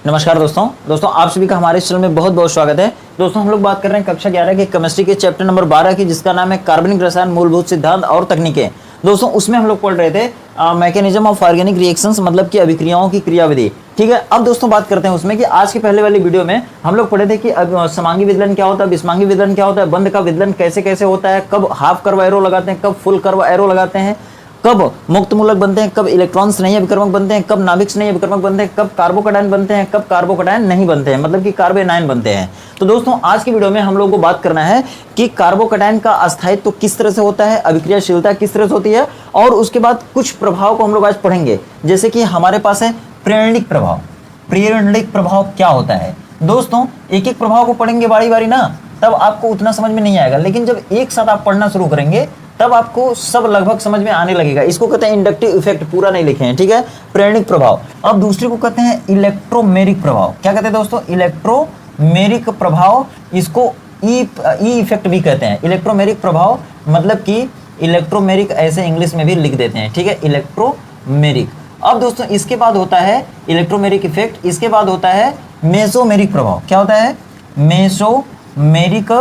नमस्कार दोस्तों आप सभी का हमारे चैनल में बहुत बहुत स्वागत है। दोस्तों हम लोग बात कर रहे हैं कक्षा 11 के केमिस्ट्री के चैप्टर नंबर 12 की, जिसका नाम है कार्बनिक रसायन मूलभूत सिद्धांत और तकनीकें। दोस्तों उसमें हम लोग पढ़ रहे थे मैकेनिज्म ऑफ ऑर्गेनिक रिएक्शंस, मतलब कि अभिक्रियाओं की क्रियाविधि। ठीक है, अब दोस्तों बात करते हैं उसमें कि आज के पहले वाली वीडियो में हम लोग पढ़े थे कि समांगी विदलन क्या होता है, विषमांगी विदलन क्या होता है, बंध का विदलन कैसे कैसे होता है, कब हाफ कर्व एरो लगाते हैं, कब फुल कर्व एरो लगाते हैं, कब मुक्त मूलक बनते हैं, कब इलेक्ट्रॉन्स नहीं अभिकर्मक बनते हैं, कब नाभिक्स नहीं अभिकर्मक बनते हैं, कब कार्बोकैटायन बनते हैं, कब कार्बोकैटायन नहीं बनते हैं, मतलब कि कार्बोनायन बनते हैं। तो दोस्तों आज की वीडियो में हम लोगों को बात करना है कि कार्बोकैटायन का अस्थायित्व तो किस तरह से होता है, अभिक्रियाशीलता किस तरह से होती है, और उसके बाद कुछ प्रभाव को हम लोग आज पढ़ेंगे। जैसे कि हमारे पास है प्रेरणिक प्रभाव। प्रेरणिक प्रभाव क्या होता है? दोस्तों एक एक प्रभाव को पढ़ेंगे बारी बारी ना, तब आपको उतना समझ में नहीं आएगा, लेकिन जब एक साथ आप पढ़ना शुरू करेंगे तब आपको सब लगभग समझ में आने लगेगा। इसको कहते हैं इंडक्टिव इफेक्ट, पूरा नहीं लिखे हैं, ठीक है, प्रेरणिक प्रभाव। अब दूसरे को कहते हैं इलेक्ट्रोमेरिक प्रभाव। क्या कहते हैं दोस्तों? इलेक्ट्रोमेरिक प्रभाव। इसको ई इफेक्ट भी कहते हैं। इलेक्ट्रोमेरिक प्रभाव मतलब कि इलेक्ट्रोमेरिक ऐसे इंग्लिश में भी लिख देते हैं, ठीक है, इलेक्ट्रोमेरिक। अब दोस्तों इसके बाद होता है इलेक्ट्रोमेरिक इफेक्ट, इसके बाद होता है मेसोमेरिक प्रभाव। क्या होता है? मेसोमेरिक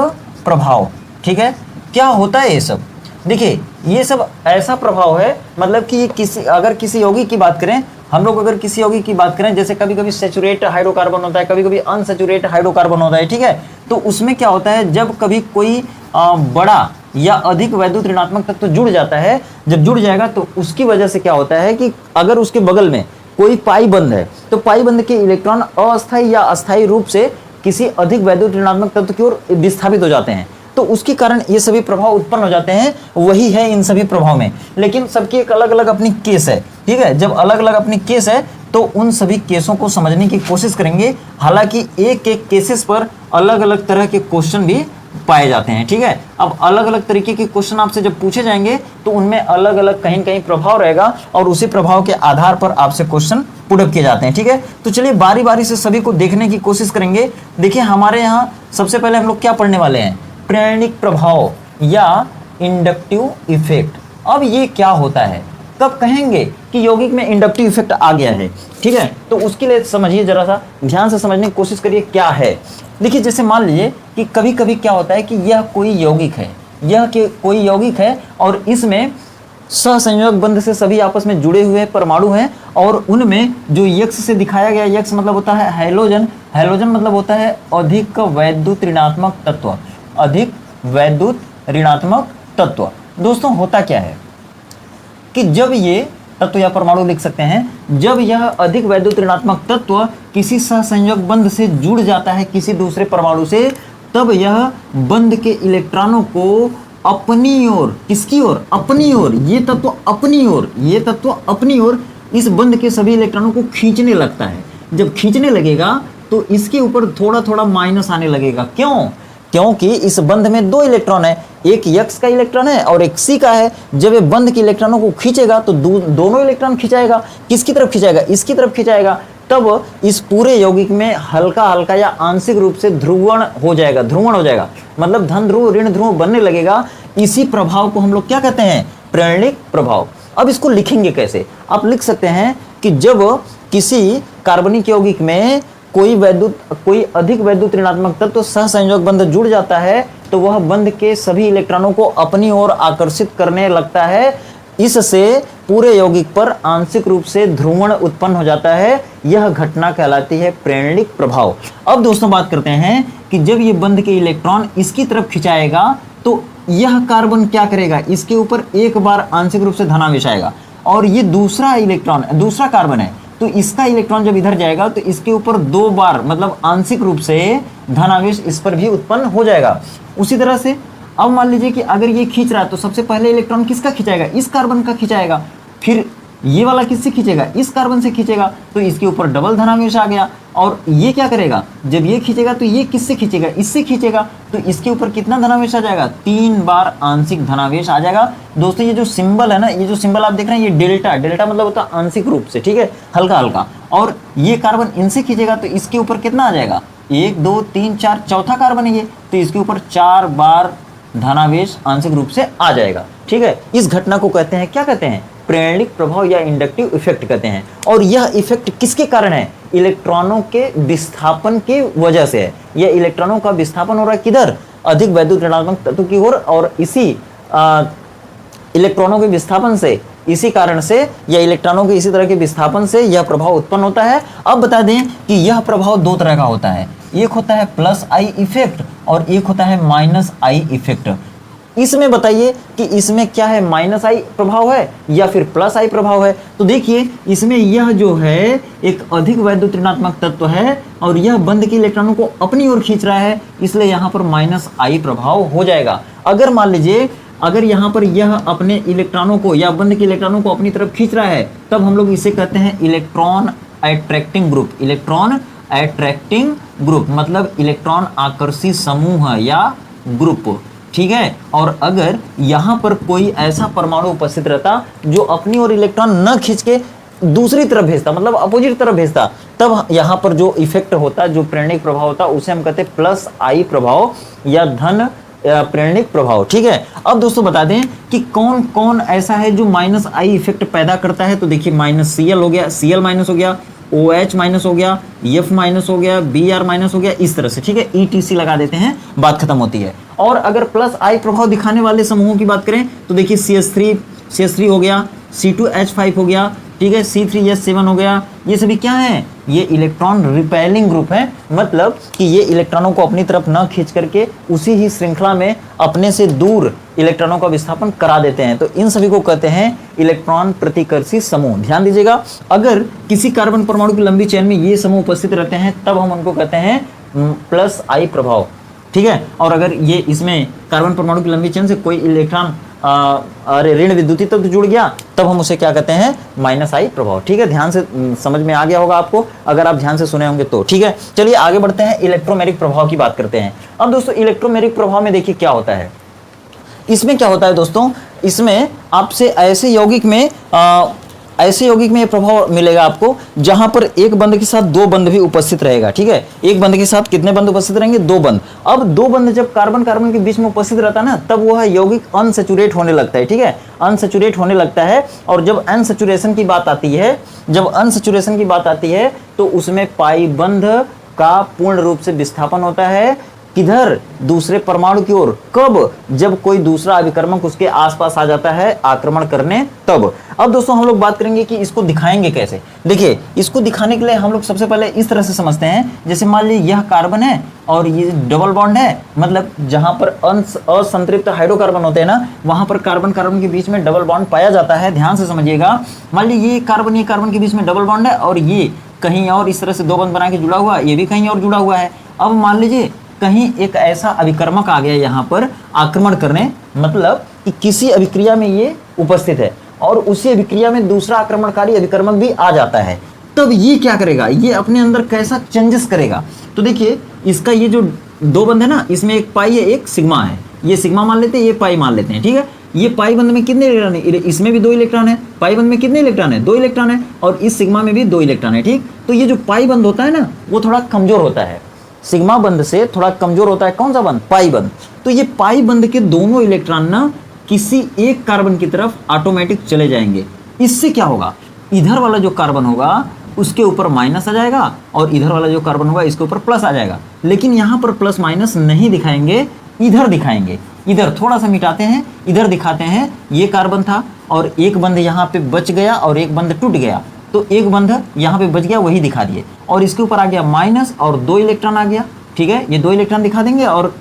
प्रभाव। ठीक है, क्या होता है ये सब? देखिए ये सब ऐसा प्रभाव है, मतलब कि अगर किसी यौगिक की बात करें, हम लोग अगर किसी यौगिक की बात करें, जैसे कभी कभी सैचुरेट हाइड्रोकार्बन होता है, कभी कभी अनसैचुरेट हाइड्रोकार्बन होता है, ठीक है, तो उसमें क्या होता है, जब कभी कोई बड़ा या अधिक वैद्युत ऋणात्मक तत्व जुड़ जाता है, जब जुड़ जाएगा तो उसकी वजह से क्या होता है कि अगर उसके बगल में कोई पाई बंध है तो पाई बंध के इलेक्ट्रॉन अस्थायी या अस्थायी रूप से किसी अधिक वैद्युत ऋणात्मक तत्व की ओर विस्थापित हो जाते हैं, तो उसके कारण ये सभी प्रभाव उत्पन्न हो जाते हैं। वही है इन सभी प्रभाव में, लेकिन सबकी एक अलग अलग अपनी केस है। ठीक है, जब अलग अलग अपनी केस है तो उन सभी केसों को समझने की कोशिश करेंगे। हालांकि एक एक केसेस पर अलग अलग तरह के क्वेश्चन भी पाए जाते हैं। ठीक है, अब अलग अलग तरीके के क्वेश्चन आपसे जब पूछे जाएंगे तो उनमें अलग अलग कहीं कहीं प्रभाव रहेगा, और उसी प्रभाव के आधार पर आपसे क्वेश्चन पुट अप किए जाते हैं। ठीक है, तो चलिए बारी बारी से सभी को देखने की कोशिश करेंगे। देखिए हमारे यहाँ सबसे पहले हम लोग क्या पढ़ने वाले हैं, प्रेरणिक प्रभाव या इंडक्टिव इफेक्ट। अब ये क्या होता है, कब कहेंगे कि यौगिक में इंडक्टिव इफेक्ट आ गया है? ठीक है, तो उसके लिए समझिए, जरा सा ध्यान से समझने की कोशिश करिए क्या है। देखिए जैसे मान लीजिए कि कभी कभी क्या होता है कि यह कोई यौगिक है, कोई यौगिक है और इसमें सहसंयोजक बंध से सभी आपस में जुड़े हुए परमाणु हैं, और उनमें जो यक्स से दिखाया गया, यक्स मतलब होता है हैलोजन, हैलोजन मतलब होता है अधिक वैद्युत ऋणात्मक तत्व, अधिक वैद्युत ऋणात्मक तत्व। दोस्तों होता क्या है कि जब ये तत्व या परमाणु लिख सकते हैं, जब यह अधिक वैद्युत ऋणात्मक तत्व किसी सहसंयोजक बंध से जुड़ जाता है किसी दूसरे परमाणु से, तब यह बंध के इलेक्ट्रॉनों को अपनी ओर, किसकी ओर? अपनी ओर, ये तत्व अपनी ओर, ये तत्व अपनी ओर इस बंध के सभी इलेक्ट्रॉनों को खींचने लगता है। जब खींचने लगेगा तो इसके ऊपर थोड़ा थोड़ा माइनस आने लगेगा। क्यों? क्योंकि इस बंध में दो इलेक्ट्रॉन है, एक यक्स का इलेक्ट्रॉन है और एक सी का है। जब ये बंध के इलेक्ट्रॉनों को खींचेगा तो दोनों इलेक्ट्रॉन खिंचाएगा। किसकी तरफ खिंचाएगा? इसकी तरफ खिंचाएगा। तब इस पूरे यौगिक में हल्का हल्का या आंशिक रूप से ध्रुवण हो जाएगा, मतलब धन ध्रुव ऋण ध्रुव बनने लगेगा। इसी प्रभाव को हम लोग क्या कहते हैं? प्रेरणिक प्रभाव। अब इसको लिखेंगे कैसे? आप लिख सकते हैं कि जब किसी कार्बनिक यौगिक में कोई अधिक वैद्युत ऋणात्मक तत्व सहसंयोजक बंध जुड़ जाता है तो वह बंध के सभी इलेक्ट्रॉनों को अपनी ओर आकर्षित करने लगता है। इससे पूरे यौगिक पर आंशिक रूप से ध्रुवण उत्पन्न हो जाता है। यह घटना कहलाती है प्रेरणिक प्रभाव। अब दोस्तों बात करते हैं कि जब ये बंध के इलेक्ट्रॉन इसकी तरफ खिंचाएगा तो यह कार्बन क्या करेगा? इसके ऊपर एक बार आंशिक रूप से धनावेश आएगा, और ये दूसरा कार्बन है, तो इसका इलेक्ट्रॉन जब इधर जाएगा तो इसके ऊपर दो बार, मतलब आंशिक रूप से धनावेश इस पर भी उत्पन्न हो जाएगा। उसी तरह से अब मान लीजिए कि अगर ये खींच रहा है तो सबसे पहले इलेक्ट्रॉन किसका खिंचाएगा? इस कार्बन का खिंचाएगा। फिर ये वाला किससे खींचेगा? इस कार्बन से खींचेगा, तो इसके ऊपर डबल धनावेश आ गया। और ये क्या करेगा? जब ये खींचेगा तो ये किससे खींचेगा? इससे खींचेगा, तो इसके ऊपर कितना धनावेश आ जाएगा? 3 बार आंशिक धनावेश आ जाएगा। दोस्तों ये जो सिंबल है ना, ये जो सिंबल आप देख रहे हैं, ये डेल्टा मतलब होता है आंशिक रूप से, ठीक है, हल्का हल्का। और ये कार्बन इनसे खींचेगा तो इसके ऊपर कितना आ जाएगा? 1 2 3 4, चौथा कार्बन है ये, तो इसके ऊपर 4 बार धनावेश आंशिक रूप से आ जाएगा। ठीक है, इस घटना को कहते हैं, क्या कहते हैं? प्रेरणिक प्रभाव या इंडक्टिव इफेक्ट कहते हैं। और यह इफेक्ट किसके कारण है? इलेक्ट्रॉनों के विस्थापन की वजह से है। यह इलेक्ट्रॉनों का विस्थापन हो रहा है किधर? अधिक वैद्युत ऋणात्मक तत्व की ओर, और इसी इलेक्ट्रॉनों के विस्थापन से, इसी कारण से या इलेक्ट्रॉनों के इसी तरह के विस्थापन से यह प्रभाव उत्पन्न होता है। अब बता दें कि यह प्रभाव दो तरह का होता है, एक होता है प्लस आई इफेक्ट और एक होता है माइनस आई इफेक्ट। इसमें बताइए कि इसमें क्या है, माइनस आई प्रभाव है या फिर प्लस आई प्रभाव है? तो देखिए इसमें यह जो है एक अधिक वैद्युत ऋणात्मक तत्व है और यह बंद के इलेक्ट्रॉनों को अपनी ओर खींच रहा है, इसलिए यहाँ पर माइनस आई प्रभाव हो जाएगा। अगर मान लीजिए अगर यहाँ पर यह अपने इलेक्ट्रॉनों को या बंद के इलेक्ट्रॉनों को अपनी तरफ खींच रहा है, तब हम लोग इसे कहते हैं electron attracting group. Electron attracting group मतलब इलेक्ट्रॉन आकर्षी समूह या ग्रुप, ठीक है। और अगर यहाँ पर कोई ऐसा परमाणु उपस्थित रहता जो अपनी ओर इलेक्ट्रॉन न खींच के दूसरी तरफ भेजता, मतलब अपोजिट तरफ भेजता, तब यहाँ पर जो इफेक्ट होता, जो प्रेरणिक प्रभाव होता, उसे हम कहते हैं प्लस आई प्रभाव या धन प्रेरणिक प्रभाव, ठीक है। अब दोस्तों बता दें कि कौन कौन ऐसा है जो माइनस आई इफेक्ट पैदा करता है। तो देखिए माइनस Cl हो गया, Cl माइनस हो गया, OH माइनस हो गया, F माइनस हो गया, Br माइनस हो गया, इस तरह से, ठीक है। ETC लगा देते हैं, बात खत्म होती है। और अगर प्लस आई प्रभाव दिखाने वाले समूहों की बात करें तो देखिए CH3 हो गया, C2H5 हो गया, ठीक है, C3H7 हो गया। ये सभी क्या है? ये इलेक्ट्रॉन रिपेलिंग ग्रुप है, मतलब कि ये इलेक्ट्रॉनों को अपनी तरफ न खींच करके उसी ही श्रृंखला में अपने से दूर इलेक्ट्रॉनों का विस्थापन करा देते हैं। तो इन सभी को कहते हैं इलेक्ट्रॉन प्रतिकर्षी समूह। ध्यान दीजिएगा, अगर किसी कार्बन परमाणु की लंबी चेन में ये समूह उपस्थित रहते हैं तब हम उनको कहते हैं प्लस आई प्रभाव, ठीक है। और अगर ये इसमें कार्बन परमाणु की लंबी चेन से कोई इलेक्ट्रॉन ऋण विद्युतीय तत्व जुड़ गया, तब हम उसे क्या कहते हैं? माइनस आई प्रभाव, ठीक है। ध्यान से समझ में आ गया होगा आपको, अगर आप ध्यान से सुने होंगे तो, ठीक है। चलिए आगे बढ़ते हैं, इलेक्ट्रोमेरिक प्रभाव की बात करते हैं। अब दोस्तों इलेक्ट्रोमेरिक प्रभाव में देखिए क्या होता है। इसमें क्या होता है दोस्तों, इसमें आपसे ऐसे यौगिक में ये प्रभाव मिलेगा आपको जहां पर एक बंध के साथ दो बंध भी उपस्थित रहेगा, ठीक है। एक बंध के साथ कितने बंध उपस्थित रहेंगे? दो बंध। अब दो बंध जब कार्बन कार्बन के बीच में उपस्थित रहता है ना, तब वह यौगिक अनसैचुरेट होने लगता है, ठीक है, अनसैचुरेट होने लगता है। और जब अनसैचुरेशन की बात आती है, तो उसमें पाई बंध का पूर्ण रूप से विस्थापन होता है। किधर? दूसरे परमाणु की ओर। कब? जब कोई दूसरा अभिकर्मक उसके आसपास आ जाता है आक्रमण करने, तब। अब दोस्तों हम लोग बात करेंगे कि इसको दिखाएंगे कैसे। देखिए इसको दिखाने के लिए हम लोग सबसे पहले इस तरह से समझते हैं, जैसे मान लीजिए यह कार्बन है और ये डबल बॉन्ड है, मतलब जहां पर असंतृप्त हाइड्रोकार्बन होते हैं ना, वहां पर कार्बन कार्बन के बीच में डबल बॉन्ड पाया जाता है। ध्यान से समझिएगा, मान लीजिए ये कार्बन के बीच में डबल बॉन्ड है और ये कहीं और इस तरह से दो बंध बना के जुड़ा हुआ, ये भी कहीं और जुड़ा हुआ है। अब मान लीजिए कहीं एक ऐसा अभिकर्मक आ गया यहाँ पर आक्रमण करने, मतलब कि किसी अभिक्रिया में ये उपस्थित है और उसी अभिक्रिया में दूसरा आक्रमणकारी अभिकर्मक भी आ जाता है, तब ये क्या करेगा? ये अपने अंदर कैसा चेंजेस करेगा? तो देखिए इसका ये जो दो बंध है ना, इसमें एक पाई है, एक सिग्मा है। ये सिग्मा मान लेते हैं, ये पाई मान लेते हैं, ठीक है। ये पाई बंध में कितने इलेक्ट्रॉन है? इसमें भी दो इलेक्ट्रॉन है। पाई बंध में कितने इलेक्ट्रॉन है? दो इलेक्ट्रॉन है। और इस सिग्मा में भी दो इलेक्ट्रॉन है, ठीक। तो ये जो पाई बंध होता है ना, वो थोड़ा कमजोर होता है, सिग्मा बंध से थोड़ा कमजोर होता है। कौन सा बंध? पाई बंध। तो ये पाई बंध के दोनों इलेक्ट्रॉन ना किसी एक कार्बन की तरफ ऑटोमेटिक चले जाएंगे। इससे क्या होगा? इधर वाला जो कार्बन होगा उसके ऊपर माइनस आ जाएगा और इधर वाला जो कार्बन होगा इसके ऊपर प्लस आ जाएगा। लेकिन यहाँ पर प्लस माइनस नहीं दिखाएंगे, इधर दिखाएंगे। इधर थोड़ा सा मिटाते हैं, इधर दिखाते हैं ये कार्बन था और एक बंध यहाँ पे बच गया और एक बंध टूट गया, तो एक बंध यहाँ पे बच गया, वही दिखा दिए। और इसके ऊपर आ गया माइनस और दो इलेक्ट्रॉन आ गया, ठीक है। ये दो इलेक्ट्रॉन दिखा देंगे और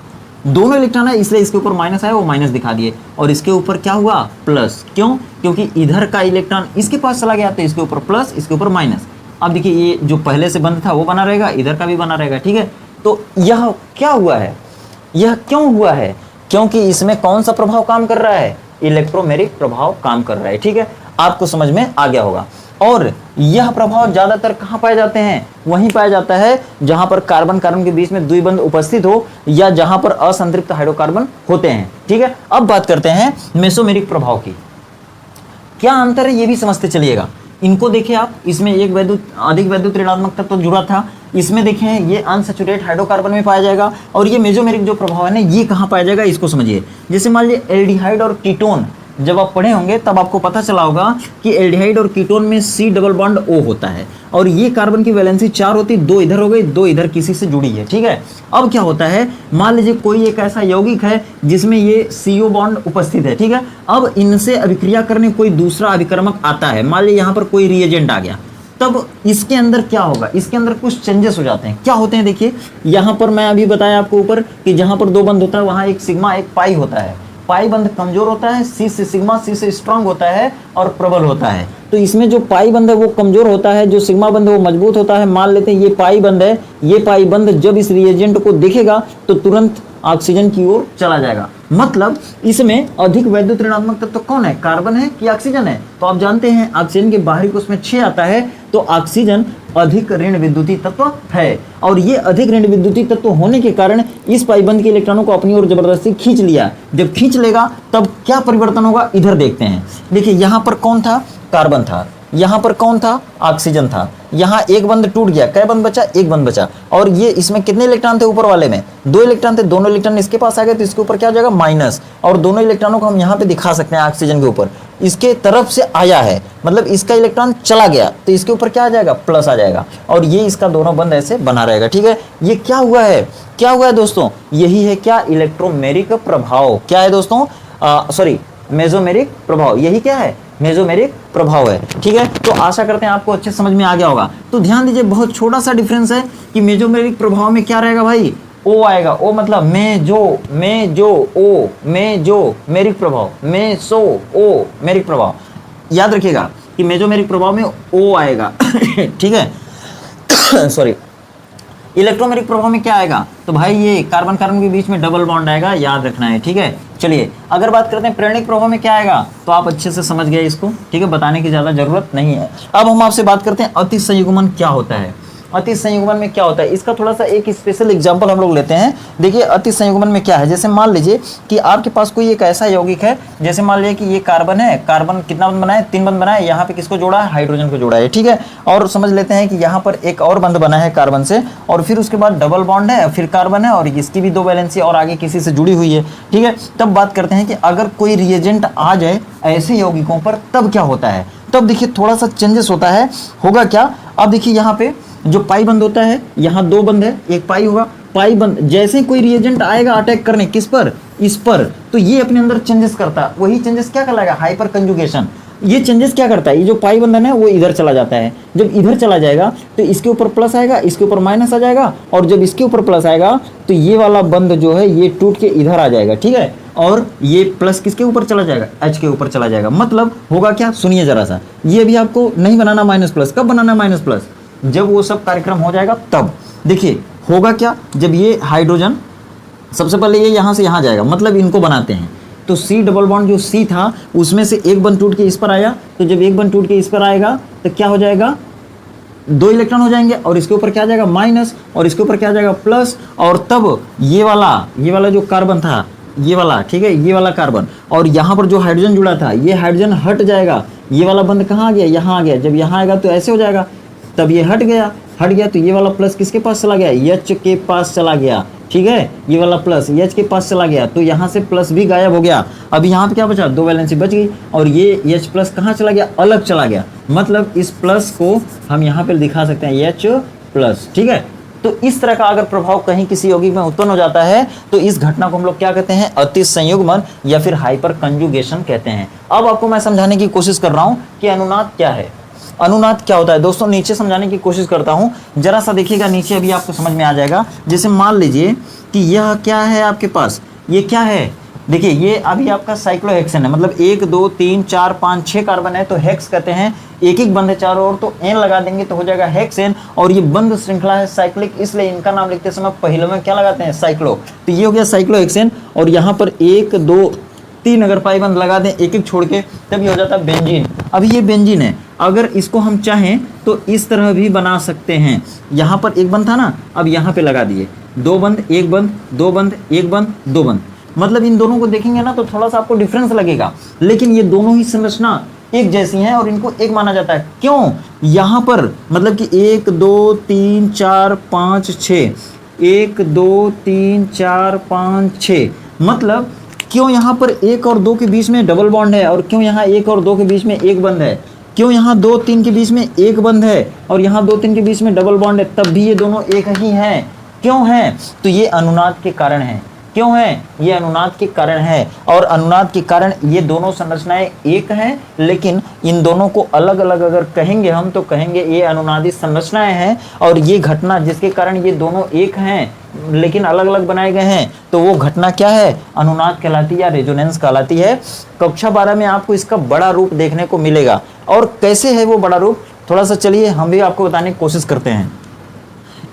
दोनों इलेक्ट्रॉन है इसलिए इसके ऊपर माइनस आया, वो माइनस दिखा दिए। और इसके ऊपर क्या हुआ? प्लस। क्यों? क्योंकि इधर का इलेक्ट्रॉन इसके पास चला गया, तो इसके ऊपर प्लस, इसके ऊपर माइनस। अब देखिए ये जो पहले से बंध था वो बना रहेगा, इधर का भी बना रहेगा, ठीक है। तो यह क्या हुआ है? यह क्यों हुआ है? क्योंकि इसमें कौन सा प्रभाव काम कर रहा है? इलेक्ट्रोमेरिक प्रभाव काम कर रहा है, ठीक है। आपको समझ में आ गया होगा। और यह प्रभाव ज्यादातर कहाँ पाए जाते हैं? वहीं पाया जाता है जहां पर कार्बन कार्बन के बीच में द्विबंध उपस्थित हो या जहां पर असंतृप्त हाइड्रोकार्बन होते हैं, ठीक है। अब बात करते हैं मेसोमेरिक प्रभाव की। क्या अंतर है ये भी समझते चलिएगा। इनको देखिए आप, इसमें एक अधिक वैद्युत ऋणात्मक तत्व तो जुड़ा था, इसमें देखें ये अनसैचुरेट हाइड्रोकार्बन में पाया जाएगा। और ये मेसोमेरिक जो प्रभाव है ना, ये कहाँ पाया जाएगा इसको समझिए। जैसे मान लीजिए एल्डिहाइड और कीटोन जब आप पढ़े होंगे तब आपको पता चला होगा कि एल्डिहाइड और कीटोन में C डबल बॉन्ड O होता है और ये कार्बन की वैलेंसी 4 होती, 2 इधर हो गई, 2 इधर किसी से जुड़ी है। ठीक है, अब क्या होता है, मान लीजिए कोई एक ऐसा यौगिक है जिसमें ये CO बॉन्ड उपस्थित है। ठीक है, अब इनसे अभिक्रिया करने कोई दूसरा अभिक्रमक आता है, मान लीजिए यहाँ पर कोई रिएजेंट आ गया, तब इसके अंदर क्या होगा, इसके अंदर कुछ चेंजेस हो जाते हैं। क्या होते हैं, देखिए यहाँ पर मैं अभी बताया आपको ऊपर कि जहाँ पर 2 बंद होता है वहाँ एक सिग्मा एक पाई होता है। पाई बंद कमजोर होता है, C से सिग्मा, C से स्ट्रांग होता है और प्रबल होता है। तो इसमें जो पाई बंद है वो कमजोर होता है, जो सिग्मा बंद है वो मजबूत होता है। मान लेते हैं ये पाई बंद है, ये पाई बंद जब इस रिएजेंट को देखेगा तो तुरंत ऑक्सीजन की ओर चला जाएगा। मतलब इसमें अधिक वैद्युत ऋणात्मक तत्व कौन है, कार्बन है कि ऑक्सीजन है? तो आप जानते हैं ऑक्सीजन के बाहरी कोश में 6 आता है, तो ऑक्सीजन अधिक ऋण विद्युतीय तत्व है और ये अधिक ऋण विद्युतीय तत्व होने के कारण इस पाइबंद के इलेक्ट्रॉनों को अपनी ओर जबरदस्ती खींच लिया। जब खींच लेगा तब क्या परिवर्तन होगा, इधर देखते हैं। देखिए यहाँ पर कौन था, कार्बन था, यहाँ पर कौन था, ऑक्सीजन था। यहाँ एक बंद टूट गया, कै बंद बचा, एक बंद बचा। और ये इसमें कितने इलेक्ट्रॉन थे, ऊपर वाले में 2 इलेक्ट्रॉन थे, दोनों इलेक्ट्रॉन इसके पास आ गए तो इसके ऊपर क्या हो जाएगा, माइनस। और दोनों इलेक्ट्रॉनों को हम यहाँ पे दिखा सकते हैं, ऑक्सीजन के ऊपर इसके तरफ से आया है, मतलब इसका इलेक्ट्रॉन चला गया तो इसके ऊपर क्या आ जाएगा, प्लस आ जाएगा और ये इसका दोनों बंद ऐसे बना रहेगा। ठीक है, ये क्या हुआ है, क्या हुआ है दोस्तों, यही है क्या, इलेक्ट्रोमेरिक प्रभाव। क्या है दोस्तों, सॉरी मेसोमेरिक प्रभाव, यही क्या है, मेसोमेरिक प्रभाव है। ठीक है, तो आशा करते हैं आपको अच्छे समझ में आ गया होगा। तो ध्यान दीजिए बहुत छोटा सा डिफरेंस है कि मेसोमेरिक प्रभाव में क्या रहेगा भाई, ओ आएगा, ओ मतलब मेसोमेरिक प्रभाव, मेसोमेरिक प्रभाव। याद रखिएगा कि मेसोमेरिक प्रभाव में ओ आएगा। ठीक है, सॉरी। इलेक्ट्रोमेरिक प्रभाव में क्या आएगा, तो भाई ये कार्बन कार्बन के बीच में डबल बॉन्ड आएगा, याद रखना है। ठीक है, चलिए अगर बात करते हैं प्रेरणिक प्रभाव में क्या आएगा, तो आप अच्छे से समझ गए इसको। ठीक है, बताने की ज़्यादा जरूरत नहीं है। अब हम आपसे बात करते हैं अति संयुग्मन क्या होता है। अति संयुग्मन में क्या होता है, इसका थोड़ा सा एक स्पेशल एग्जांपल हम लोग लेते हैं। देखिए अति संयुग्मन में क्या है, जैसे मान लीजिए कि आपके पास कोई एक ऐसा यौगिक है, जैसे मान लीजिए कि ये कार्बन है, कार्बन कितना बंद बना है, 3 बंद बना है, यहाँ पे किसको जोड़ा है, हाइड्रोजन को जोड़ा है। ठीक है, और समझ लेते हैं कि यहाँ पर एक और बंद बना है कार्बन से, और फिर उसके बाद डबल बॉन्ड है, फिर कार्बन है और इसकी भी 2 वैलेंसी और आगे किसी से जुड़ी हुई है। ठीक है, तब बात करते हैं कि अगर कोई रिएजेंट आ जाए ऐसे यौगिकों पर तब क्या होता है। तब देखिए थोड़ा सा चेंजेस होता है, होगा क्या, अब देखिए यहाँ पे जो पाई बंद होता है, यहाँ 2 बंद है, एक पाई होगा, पाई बंद जैसे कोई रिएजेंट आएगा अटैक करने, किस पर, इस पर, तो ये अपने अंदर चेंजेस करता है। वही चेंजेस क्या कहलाएगा, हाइपर कंजुगेशन। ये चेंजेस क्या करता है, ये जो पाई बंधन है वो इधर चला जाता है। जब इधर चला जाएगा तो इसके ऊपर प्लस आएगा, इसके ऊपर माइनस आ जाएगा, और जब इसके ऊपर प्लस आएगा तो ये वाला बंद जो है ये टूट के इधर आ जाएगा। ठीक है, और ये प्लस किसके ऊपर चला जाएगा, H के ऊपर चला जाएगा। मतलब होगा क्या, सुनिए जरा सा, ये भी आपको नहीं बनाना माइनस प्लस, कब बनाना माइनस प्लस, जब वो सब कार्यक्रम हो जाएगा तब। देखिए होगा क्या, जब ये हाइड्रोजन सबसे पहले ये यहाँ से यहाँ जाएगा, मतलब इनको बनाते हैं, तो C डबल बॉन्ड जो C था उसमें से एक बंद टूट के इस पर आया, तो जब एक बंद टूट के इस पर आएगा तो क्या हो जाएगा, 2 इलेक्ट्रॉन हो जाएंगे और इसके ऊपर क्या आ जाएगा, माइनस, और इसके ऊपर क्या आ जाएगा, प्लस, और तब ये वाला जो कार्बन था, ये वाला, ठीक है, ये वाला कार्बन, और यहाँ पर जो हाइड्रोजन जुड़ा था ये हाइड्रोजन हट जाएगा, ये वाला बंद कहाँ आ गया, यहाँ आ गया। जब यहाँ आएगा तो ऐसे हो जाएगा, तब ये हट गया तो ये वाला प्लस किसके पास चला गया, H के पास चला गया। ठीक है, ये वाला प्लस H के पास चला गया, तो यहाँ से प्लस भी गायब हो गया। अब यहाँ पे क्या बचा, 2 वैलेंसी बच गई, और ये H प्लस कहाँ चला गया, अलग चला गया। मतलब इस प्लस को हम यहाँ पे दिखा सकते हैं H प्लस। ठीक है, तो इस तरह का अगर प्रभाव कहीं किसी यौगिक में उत्पन्न हो जाता है तो इस घटना को हम लोग क्या कहते हैं, अति संयुग्मन या फिर हाइपर कंजुगेशन कहते हैं। अब आपको मैं समझाने की कोशिश कर रहा हूँ कि अनुनाद क्या है। अनुनाद क्या होता है दोस्तों, नीचे समझाने की कोशिश करता हूँ, जरा सा देखिएगा नीचे, अभी आपको समझ में आ जाएगा। जैसे मान लीजिए कि यह क्या है आपके पास, ये क्या है, देखिए ये अभी आपका साइक्लोहेक्सेन है, मतलब 1 2 3 4 5 6 कार्बन है तो हेक्स कहते हैं। एक बंद है चारों ओर तो एन लगा देंगे तो हो जाएगा हेक्सेन, और ये बंद श्रृंखला है साइक्लिक, इसलिए इनका नाम लिखते समय पहले में क्या लगाते हैं, साइक्लो। तो ये हो गया साइक्लोहेक्सेन, और यहाँ पर 1 2 3 अगर पाई बंद लगा दें एक छोड़ के, तब ये हो जाता है बेंजीन। अभी ये बेंजीन है, अगर इसको हम चाहें तो इस तरह भी बना सकते हैं। यहाँ पर एक बंद था ना, अब यहाँ पे लगा दिए 2 बंद 1 बंद 2 बंद 1 बंद 2 बंद, मतलब इन दोनों को देखेंगे ना तो थोड़ा सा आपको डिफरेंस लगेगा, लेकिन ये दोनों ही संरचना एक जैसी हैं और इनको एक माना जाता है। क्यों, यहाँ पर मतलब कि 1 2 3 4 5 6, 1 2 3 4 5 6, मतलब क्यों यहाँ पर 1 और 2 के बीच में डबल बॉन्ड है और क्यों यहाँ 1 और 2 के बीच में एक बंद है, क्यों यहाँ 2 3 के बीच में एक बंद है और यहाँ 2 3 के बीच में डबल बॉन्ड है, तब भी ये दोनों एक ही हैं। क्यों हैं? तो ये अनुनाद के कारण है। क्यों है? ये अनुनाद के कारण है। और अनुनाद के कारण ये दोनों संरचनाएं एक हैं, लेकिन इन दोनों को अलग अलग अगर कहेंगे हम तो कहेंगे ये अनुनादी संरचनाएं हैं। और ये घटना जिसके कारण ये दोनों एक हैं लेकिन अलग अलग बनाए गए हैं, तो वो घटना क्या है? अनुनाद कहलाती है या रेजोनेंस कहलाती है। कक्षा 12 में आपको इसका बड़ा रूप देखने को मिलेगा। और कैसे है वो बड़ा रूप, थोड़ा सा चलिए हम भी आपको बताने की कोशिश करते हैं।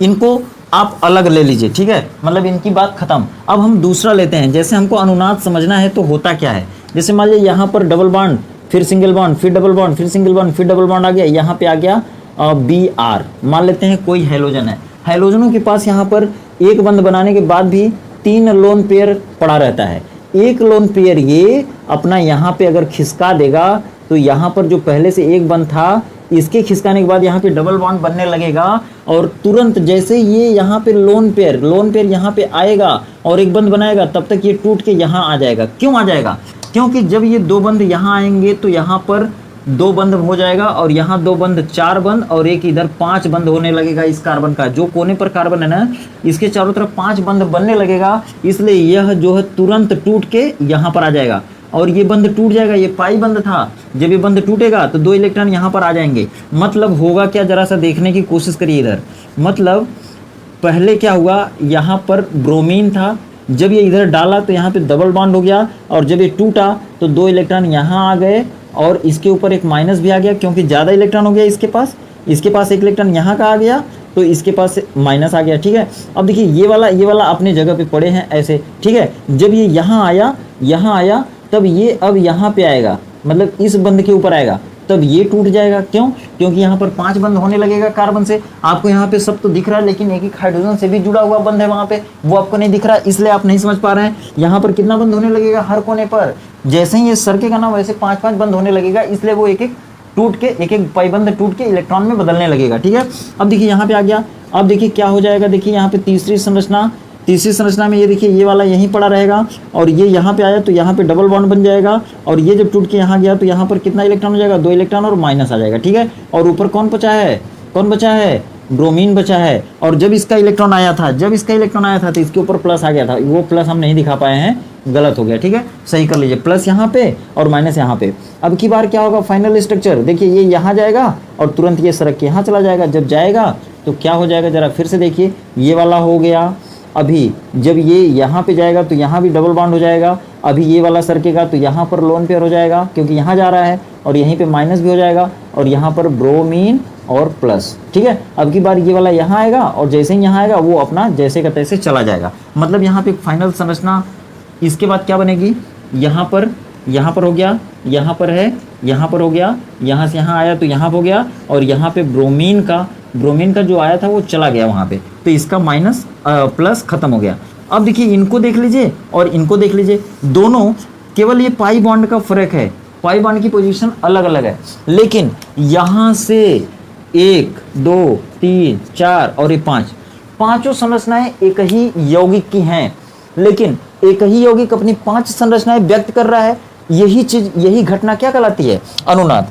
इनको आप अलग ले लीजिए, ठीक है, मतलब इनकी बात खत्म। अब हम दूसरा लेते हैं। जैसे हमको अनुनाद समझना है तो होता क्या है, जैसे मान लीजिए यहाँ पर डबल बॉन्ड, फिर सिंगल बॉन्ड, फिर डबल बॉन्ड, फिर सिंगल बॉन्ड, फिर डबल बॉन्ड आ गया, यहाँ पे आ गया Br। मान लेते हैं कोई हैलोजन है, हैलोजनों के पास यहाँ पर एक बंद बनाने के बाद भी 3 लोन पेयर पड़ा रहता है। एक लोन पेयर ये अपना यहाँ पे अगर खिसका देगा तो यहाँ पर जो पहले से एक बंद था इसके खिसकाने के बाद यहाँ पे डबल बॉन्ड बनने लगेगा और तुरंत जैसे ये यहाँ पे लोन पेयर यहाँ पे आएगा और एक बंद बनाएगा, तब तक ये टूट के यहाँ आ जाएगा। क्यों आ जाएगा? क्योंकि जब ये 2 बंद यहाँ आएंगे तो यहाँ पर 2 बंद हो जाएगा और यहाँ 2 बंद 4 बंद और एक इधर 5 बंद होने लगेगा। इस कार्बन का जो कोने पर कार्बन है ना, इसके चारों तरफ 5 बंद बनने लगेगा, इसलिए यह जो है तुरंत टूट के यहाँ पर आ जाएगा और ये बंद टूट जाएगा। ये पाई बंद था, जब ये बंद टूटेगा तो 2 इलेक्ट्रॉन यहाँ पर आ जाएंगे। मतलब होगा क्या, जरा सा देखने की कोशिश करिए इधर। मतलब पहले क्या हुआ, यहाँ पर ब्रोमीन था, जब ये इधर डाला तो यहाँ पे डबल बॉन्ड हो गया और जब ये टूटा तो 2 इलेक्ट्रॉन यहाँ आ गए और इसके ऊपर एक माइनस भी आ गया क्योंकि ज़्यादा इलेक्ट्रॉन हो गया इसके पास। इसके पास एक इलेक्ट्रॉन यहाँ का आ गया तो इसके पास माइनस आ गया, ठीक है। अब देखिए ये वाला अपने जगह पे पड़े हैं ऐसे, ठीक है। जब ये यहाँ आया तब ये अब यहाँ पे आएगा, मतलब इस बंद के ऊपर आएगा, तब ये टूट जाएगा। क्यों? क्योंकि यहाँ पर 5 बंद होने लगेगा कार्बन से। आपको यहाँ पे सब तो दिख रहा है लेकिन एक हाइड्रोजन से भी जुड़ा हुआ बंद है वहाँ पे, वो आपको नहीं दिख रहा, इसलिए आप नहीं समझ पा रहे हैं। यहाँ पर कितना बंद होने लगेगा हर कोने पर, जैसे ही ये सरकेगा ना वैसे 5-5 बंद होने लगेगा, इसलिए वो एक एक पाइबंद टूट के इलेक्ट्रॉन में बदलने लगेगा, ठीक है। अब देखिए यहाँ पे आ गया। अब देखिए क्या हो जाएगा, देखिए यहाँ पे तीसरी संरचना में ये देखिए ये वाला यहीं पड़ा रहेगा और ये यहाँ पे आया तो यहाँ पे डबल बॉन्ड बन जाएगा और ये जब टूट के यहाँ गया तो यहाँ पर कितना इलेक्ट्रॉन हो जाएगा, 2 इलेक्ट्रॉन और माइनस आ जाएगा, ठीक है। और ऊपर कौन बचा है? ब्रोमीन बचा है। और जब इसका इलेक्ट्रॉन आया था तो इसके ऊपर प्लस आ गया था, वो प्लस हम नहीं दिखा पाए हैं, गलत हो गया, ठीक है, सही कर लीजिए। प्लस यहाँ पे और माइनस यहाँ पे। अब की बार क्या होगा, फाइनल स्ट्रक्चर देखिए, ये यहाँ जाएगा और तुरंत ये सरक के यहाँ चला जाएगा। जब जाएगा तो क्या हो जाएगा, जरा फिर से देखिए, ये वाला हो गया। अभी जब ये यहाँ पे जाएगा तो यहाँ भी डबल बॉन्ड हो जाएगा। अभी ये वाला सरकेगा तो यहाँ पर लोन पेयर हो जाएगा क्योंकि यहाँ जा रहा है और यहीं पे माइनस भी हो जाएगा और यहाँ पर ब्रोमीन और प्लस, ठीक है। अब की बार ये वाला यहाँ आएगा और जैसे ही यहाँ आएगा वो अपना जैसे का तैसे चला जाएगा। मतलब यहाँ पे फाइनल संरचना इसके बाद क्या बनेगी, यहाँ पर हो गया, यहाँ पर है, यहाँ पर हो गया, यहाँ से यहाँ आया तो यहाँ हो गया और यहाँ पे ब्रोमीन का जो आया था वो चला गया वहाँ पे, तो इसका माइनस प्लस खत्म हो गया। अब देखिए इनको देख लीजिए और इनको देख लीजिए, दोनों केवल ये पाई बॉन्ड का फर्क है, पाई बॉन्ड की पोजीशन अलग अलग है, लेकिन यहाँ से 1 2 3 4 और ये 5 पांचों संरचनाएं एक ही यौगिक की हैं, लेकिन एक ही यौगिक अपनी 5 संरचनाएं व्यक्त कर रहा है। यही घटना क्या कहलाती है, अनुनाद।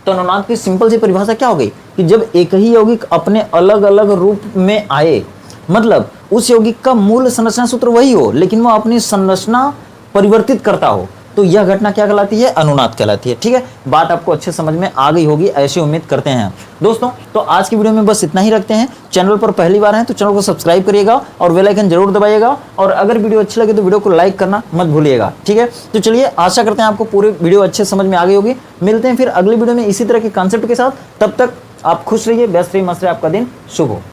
तो अनुनाद की सिंपल सी परिभाषा क्या हो गई कि जब एक ही यौगिक अपने अलग अलग रूप में आए, मतलब उस यौगिक का मूल संरचना सूत्र वही हो लेकिन वो अपनी संरचना परिवर्तित करता हो, तो यह घटना क्या कहलाती है, अनुनाद कहलाती है, ठीक है। बात आपको अच्छे समझ में आ गई होगी, ऐसी उम्मीद करते हैं दोस्तों। तो आज की वीडियो में बस इतना ही रखते हैं। चैनल पर पहली बार हैं तो चैनल को सब्सक्राइब करिएगा और बेल आइकन जरूर दबाइएगा और अगर वीडियो अच्छी लगे तो वीडियो को लाइक करना मत भूलिएगा, ठीक है। तो चलिए, आशा करते हैं आपको पूरी वीडियो अच्छे समझ में आ गई होगी। मिलते हैं फिर अगली वीडियो में इसी तरह के कॉन्सेप्ट के साथ, तब तक आप खुश रहिए, व्यस्त रहिए, मस्त रहिए, आपका दिन शुभ हो।